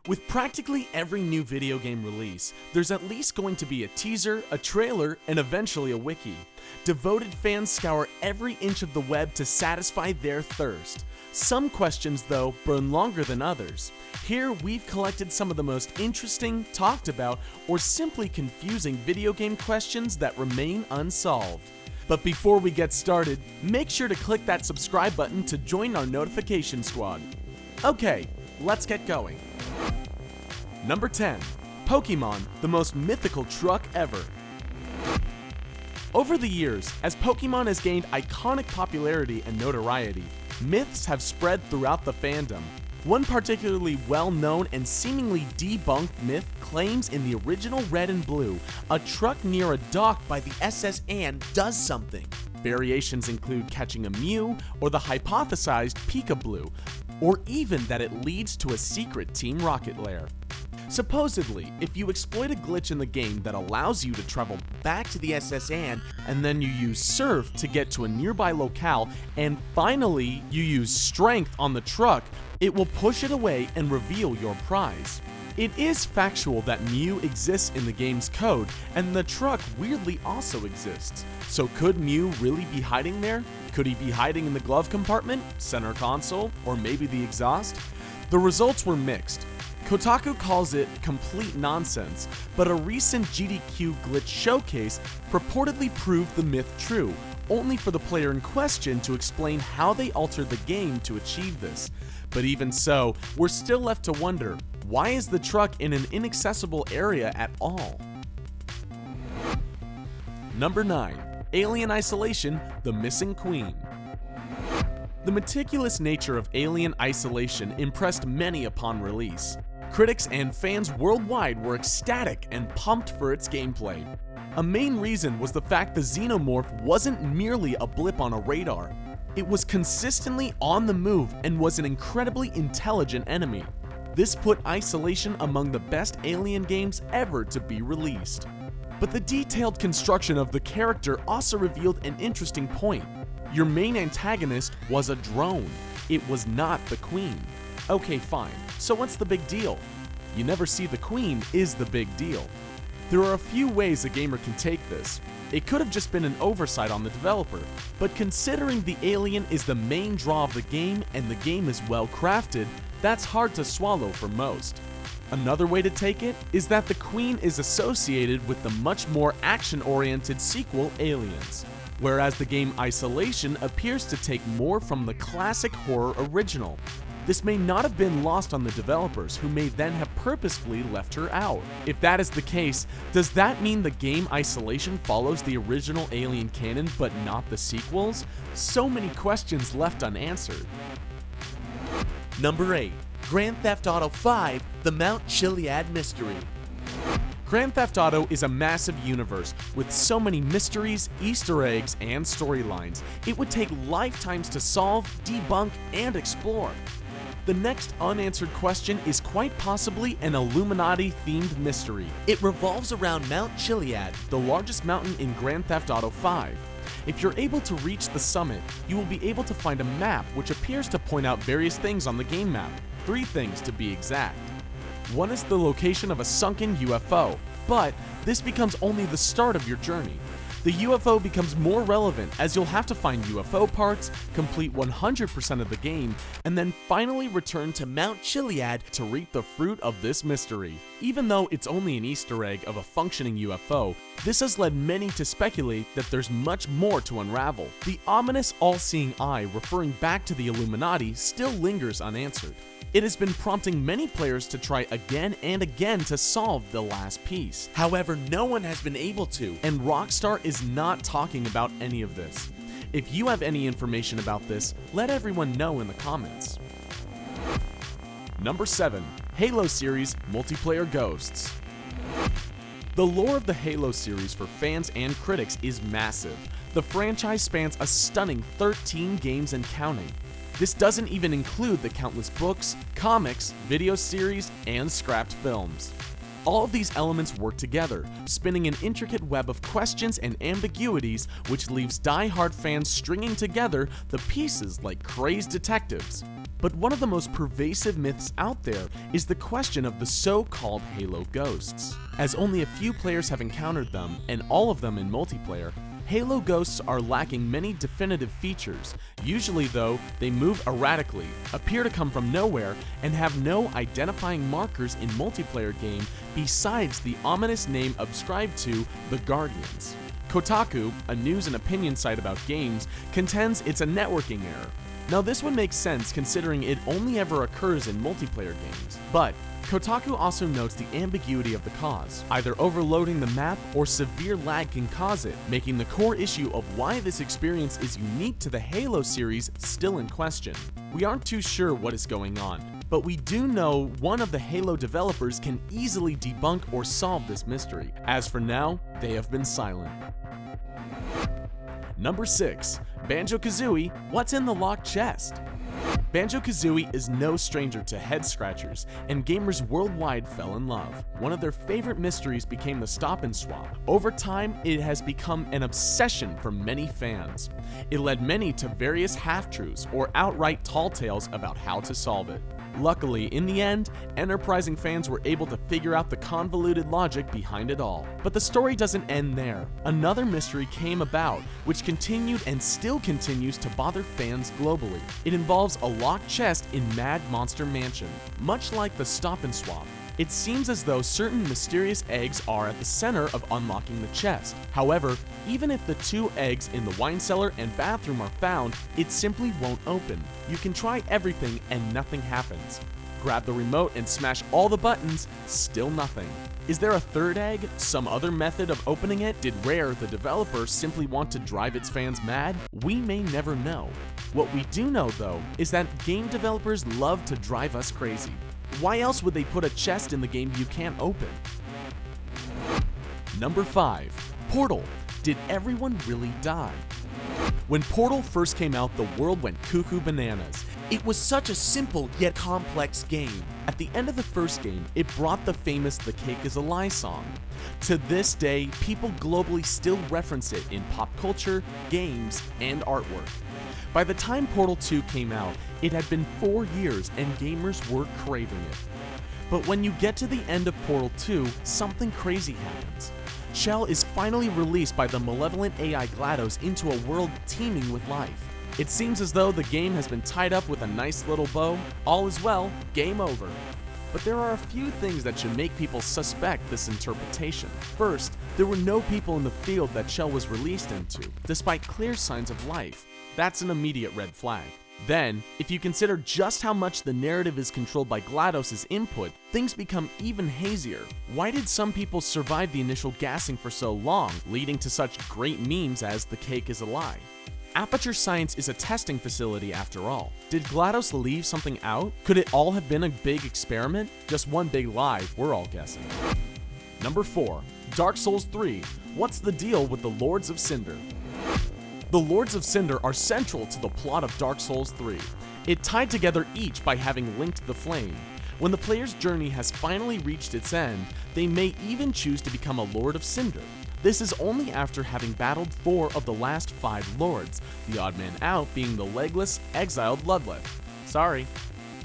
With practically every new video game release, there's at least going to be a teaser, a trailer, and eventually a wiki. Devoted fans scour every inch of the web to satisfy their thirst. Some questions, though, burn longer than others. Here, we've collected some of the most interesting, talked about, or simply confusing video game questions that remain unsolved. But before we get started, make sure to click that subscribe button to join our notification squad. Okay, let's get going. Number 10. Pokémon, the most mythical truck ever. Over the years, as Pokémon has gained iconic popularity and notoriety, myths have spread throughout the fandom. One particularly well-known and seemingly debunked myth claims in the original Red and Blue, a truck near a dock by the SS Anne does something. Variations include catching a Mew, or the hypothesized Pika-Blue, or even that it leads to a secret Team Rocket lair. Supposedly, if you exploit a glitch in the game that allows you to travel back to the SS Anne, and then you use Surf to get to a nearby locale, and finally you use Strength on the truck, it will push it away and reveal your prize. It is factual that Mew exists in the game's code, and the truck weirdly also exists. So could Mew really be hiding there? Could he be hiding in the glove compartment, center console, or maybe the exhaust? The results were mixed. Kotaku calls it complete nonsense, but a recent GDQ glitch showcase purportedly proved the myth true, only for the player in question to explain how they altered the game to achieve this. But even so, we're still left to wonder, why is the truck in an inaccessible area at all? Number 9. Alien Isolation, the Missing Queen. The meticulous nature of Alien Isolation impressed many upon release. Critics and fans worldwide were ecstatic and pumped for its gameplay. A main reason was the fact the xenomorph wasn't merely a blip on a radar. It was consistently on the move and was an incredibly intelligent enemy. This put Isolation among the best Alien games ever to be released. But the detailed construction of the character also revealed an interesting point. Your main antagonist was a drone. It was not the Queen. Okay, fine. So what's the big deal? You never see the Queen is the big deal. There are a few ways a gamer can take this. It could have just been an oversight on the developer, but considering the alien is the main draw of the game and the game is well crafted, that's hard to swallow for most. Another way to take it is that the Queen is associated with the much more action-oriented sequel Aliens, whereas the game Isolation appears to take more from the classic horror original. This may not have been lost on the developers, who may then have purposefully left her out. If that is the case, does that mean the game Isolation follows the original Alien canon but not the sequels? So many questions left unanswered. Number 8. Grand Theft Auto V, the Mount Chiliad Mystery. Grand Theft Auto is a massive universe with so many mysteries, Easter eggs, and storylines. It would take lifetimes to solve, debunk, and explore. The next unanswered question is quite possibly an Illuminati-themed mystery. It revolves around Mount Chiliad, the largest mountain in Grand Theft Auto V. If you're able to reach the summit, you will be able to find a map which appears to point out various things on the game map. 3 things to be exact. One is the location of a sunken UFO, but this becomes only the start of your journey. The UFO becomes more relevant as you'll have to find UFO parts, complete 100% of the game, and then finally return to Mount Chiliad to reap the fruit of this mystery. Even though it's only an Easter egg of a functioning UFO, this has led many to speculate that there's much more to unravel. The ominous all-seeing eye referring back to the Illuminati still lingers unanswered. It has been prompting many players to try again and again to solve the last piece. However, no one has been able to, and Rockstar is not talking about any of this. If you have any information about this, let everyone know in the comments. Number 7. Halo series multiplayer ghosts. The lore of the Halo series for fans and critics is massive. The franchise spans a stunning 13 games and counting. This doesn't even include the countless books, comics, video series, and scrapped films. All of these elements work together, spinning an intricate web of questions and ambiguities which leaves die-hard fans stringing together the pieces like crazed detectives. But one of the most pervasive myths out there is the question of the so-called Halo ghosts. As only a few players have encountered them, and all of them in multiplayer, Halo ghosts are lacking many definitive features. Usually though, they move erratically, appear to come from nowhere, and have no identifying markers in multiplayer game besides the ominous name ascribed to the Guardians. Kotaku, a news and opinion site about games, contends it's a networking error. Now this would make sense considering it only ever occurs in multiplayer games, but Kotaku also notes the ambiguity of the cause. Either overloading the map or severe lag can cause it, making the core issue of why this experience is unique to the Halo series still in question. We aren't too sure what is going on, but we do know one of the Halo developers can easily debunk or solve this mystery. As for now, they have been silent. Number 6. BANJO-KAZOOIE, What's in the Locked Chest? BANJO-KAZOOIE is no stranger to head-scratchers, and gamers worldwide fell in love. One of their favorite mysteries became the stop and swap. Over time, it has become an obsession for many fans. It led many to various half-truths or outright tall tales about how to solve it. Luckily, in the end, enterprising fans were able to figure out the convoluted logic behind it all. But the story doesn't end there. Another mystery came about, which continued and still continues to bother fans globally. It involves a locked chest in Mad Monster Mansion. Much like the stop and swap, it seems as though certain mysterious eggs are at the center of unlocking the chest. However, even if the 2 eggs in the wine cellar and bathroom are found, it simply won't open. You can try everything and nothing happens. Grab the remote and smash all the buttons, still nothing. Is there a 3rd egg? Some other method of opening it? Did Rare, the developer, simply want to drive its fans mad? We may never know. What we do know though, is that game developers love to drive us crazy. Why else would they put a chest in the game you can't open? Number 5. Portal. Did everyone really die? When Portal first came out, the world went cuckoo bananas. It was such a simple yet complex game. At the end of the first game, it brought the famous "The Cake is a Lie" song. To this day, people globally still reference it in pop culture, games, and artwork. By the time Portal 2 came out, it had been 4 years and gamers were craving it. But when you get to the end of Portal 2, something crazy happens. Shell is finally released by the malevolent AI GLaDOS into a world teeming with life. It seems as though the game has been tied up with a nice little bow. All is well, game over. But there are a few things that should make people suspect this interpretation. First, there were no people in the field that Shell was released into, despite clear signs of life. That's an immediate red flag. Then, if you consider just how much the narrative is controlled by GLaDOS' input, things become even hazier. Why did some people survive the initial gassing for so long, leading to such great memes as "The Cake is a Lie"? Aperture Science is a testing facility after all. Did GLaDOS leave something out? Could it all have been a big experiment? Just one big lie, we're all guessing. Number 4. Dark Souls 3. What's the deal with the Lords of Cinder? The Lords of Cinder are central to the plot of Dark Souls 3. It tied together each by having linked the flame. When the player's journey has finally reached its end, they may even choose to become a Lord of Cinder. This is only after having battled 4 of the last 5 lords, the odd man out being the legless, exiled Ludleth. Sorry.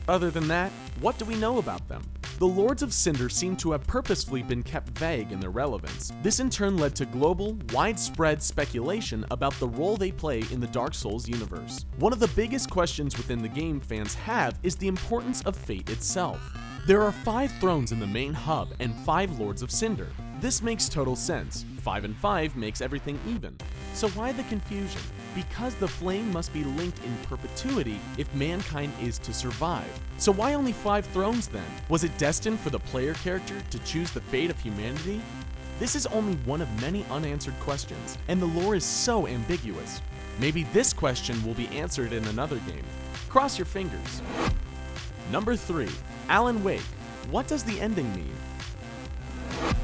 Other than that, what do we know about them? The Lords of Cinder seem to have purposefully been kept vague in their relevance. This in turn led to global, widespread speculation about the role they play in the Dark Souls universe. One of the biggest questions within the game fans have is the importance of fate itself. There are 5 thrones in the main hub and 5 Lords of Cinder. This makes total sense. 5 and 5 makes everything even. So why the confusion? Because the flame must be linked in perpetuity if mankind is to survive. So why only 5 thrones then? Was it destined for the player character to choose the fate of humanity? This is only one of many unanswered questions, and the lore is so ambiguous. Maybe this question will be answered in another game. Cross your fingers. Number 3. Alan Wake. What does the ending mean?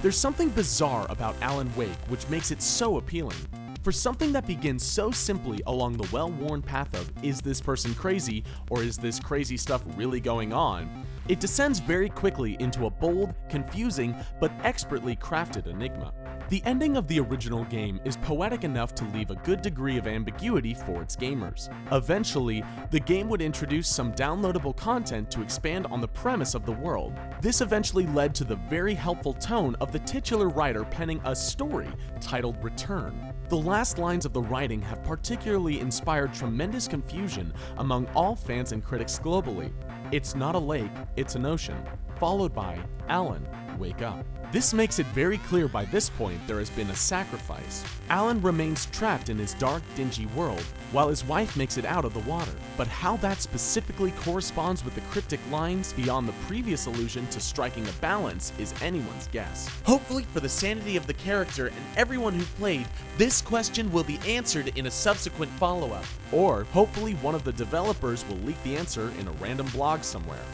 There's something bizarre about Alan Wake which makes it so appealing. For something that begins so simply along the well-worn path of "is this person crazy" or "is this crazy stuff really going on?", it descends very quickly into a bold, confusing, but expertly crafted enigma. The ending of the original game is poetic enough to leave a good degree of ambiguity for its gamers. Eventually, the game would introduce some downloadable content to expand on the premise of the world. This eventually led to the very helpful tone of the titular writer penning a story titled Return. The last lines of the writing have particularly inspired tremendous confusion among all fans and critics globally. It's not a lake, it's an ocean, followed by, Alan, wake up. This makes it very clear by this point there has been a sacrifice. Alan remains trapped in his dark, dingy world, while his wife makes it out of the water. But how that specifically corresponds with the cryptic lines beyond the previous allusion to striking a balance is anyone's guess. Hopefully for the sanity of the character and everyone who played, this question will be answered in a subsequent follow-up. Or hopefully one of the developers will leak the answer in a random blog somewhere.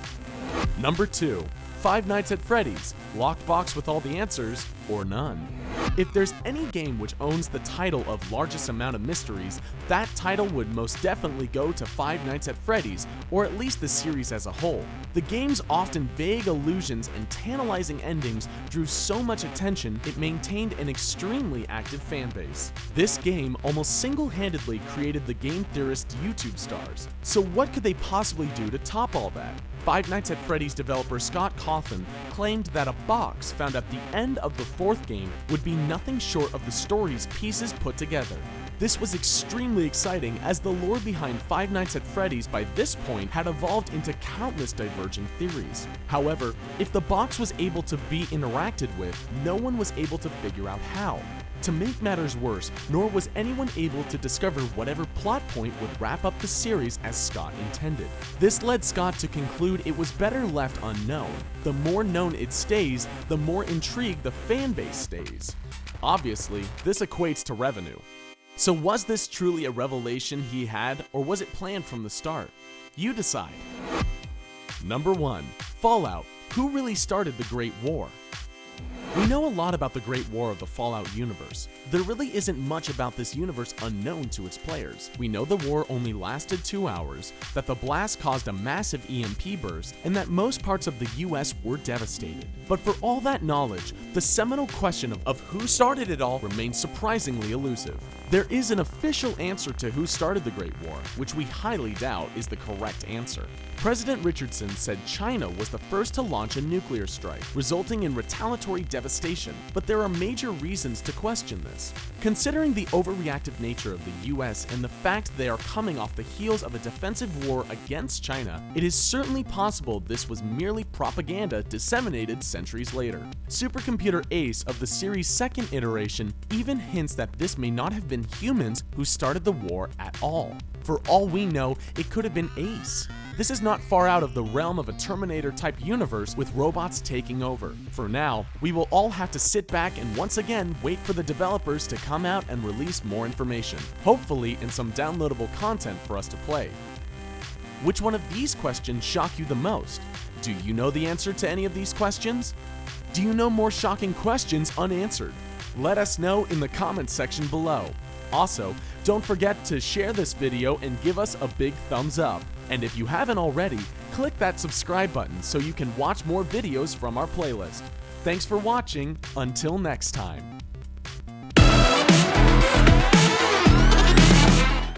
Number 2. Five Nights at Freddy's, locked box with all the answers, or none. If there's any game which owns the title of largest amount of mysteries, that title would most definitely go to Five Nights at Freddy's, or at least the series as a whole. The game's often vague allusions and tantalizing endings drew so much attention it maintained an extremely active fanbase. This game almost single-handedly created the game theorist YouTube stars. So what could they possibly do to top all that? Five Nights at Freddy's developer Scott Cawthon claimed that a box found at the end of the fourth game would be nothing short of the story's pieces put together. This was extremely exciting as the lore behind Five Nights at Freddy's by this point had evolved into countless diverging theories. However, if the box was able to be interacted with, no one was able to figure out how. To make matters worse, nor was anyone able to discover whatever plot point would wrap up the series as Scott intended. This led Scott to conclude it was better left unknown. The more known it stays, the more intrigued the fanbase stays. Obviously, this equates to revenue. So was this truly a revelation he had, or was it planned from the start? You decide. Number 1. Fallout. Who really started the Great War? We know a lot about the Great War of the Fallout universe. There really isn't much about this universe unknown to its players. We know the war only lasted 2 hours, that the blast caused a massive EMP burst, and that most parts of the US were devastated. But for all that knowledge, the seminal question of who started it all remains surprisingly elusive. There is an official answer to who started the Great War, which we highly doubt is the correct answer. President Richardson said China was the first to launch a nuclear strike, resulting in retaliatory devastation, but there are major reasons to question this. Considering the overreactive nature of the US and the fact they are coming off the heels of a defensive war against China, it is certainly possible this was merely propaganda disseminated centuries later. Supercomputer Ace of the series' second iteration even hints that this may not have been humans who started the war at all. For all we know, it could have been Ace. This is not far out of the realm of a Terminator-type universe with robots taking over. For now, we will all have to sit back and once again wait for the developers to come out and release more information, hopefully in some downloadable content for us to play. Which one of these questions shock you the most? Do you know the answer to any of these questions? Do you know more shocking questions unanswered? Let us know in the comments section below. Also, don't forget to share this video and give us a big thumbs up. And if you haven't already, click that subscribe button so you can watch more videos from our playlist. Thanks for watching, until next time.